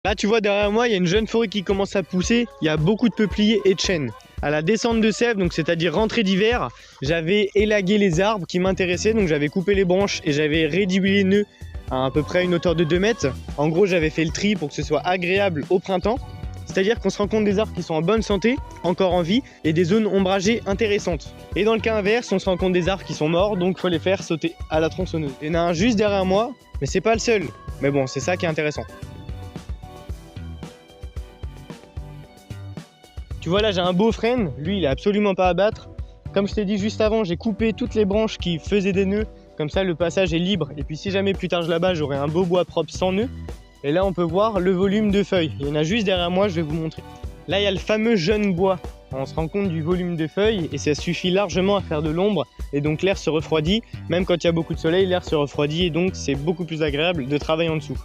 Là tu vois derrière moi il y a une jeune forêt qui commence à pousser, il y a beaucoup de peupliers et de chênes. À la descente de sève, donc c'est-à-dire rentrée d'hiver, j'avais élagué les arbres qui m'intéressaient, donc j'avais coupé les branches et j'avais réduit les nœuds à peu près une hauteur de 2 mètres. En gros j'avais fait le tri pour que ce soit agréable au printemps, c'est-à-dire qu'on se rend compte des arbres qui sont en bonne santé, encore en vie, et des zones ombragées intéressantes. Et dans le cas inverse, on se rend compte des arbres qui sont morts, donc il faut les faire sauter à la tronçonneuse. Il y en a un juste derrière moi, mais c'est pas le seul. Mais bon, c'est ça qui est intéressant. Tu vois là j'ai un beau frêne, lui il est absolument pas à battre. Comme je t'ai dit juste avant, j'ai coupé toutes les branches qui faisaient des nœuds, comme ça le passage est libre. Et puis si jamais plus tard je la bats, j'aurai un beau bois propre sans nœuds. Et là on peut voir le volume de feuilles, il y en a juste derrière moi, je vais vous montrer. Là il y a le fameux jeune bois, on se rend compte du volume de feuilles et ça suffit largement à faire de l'ombre. Et donc l'air se refroidit, même quand il y a beaucoup de soleil, l'air se refroidit et donc c'est beaucoup plus agréable de travailler en dessous.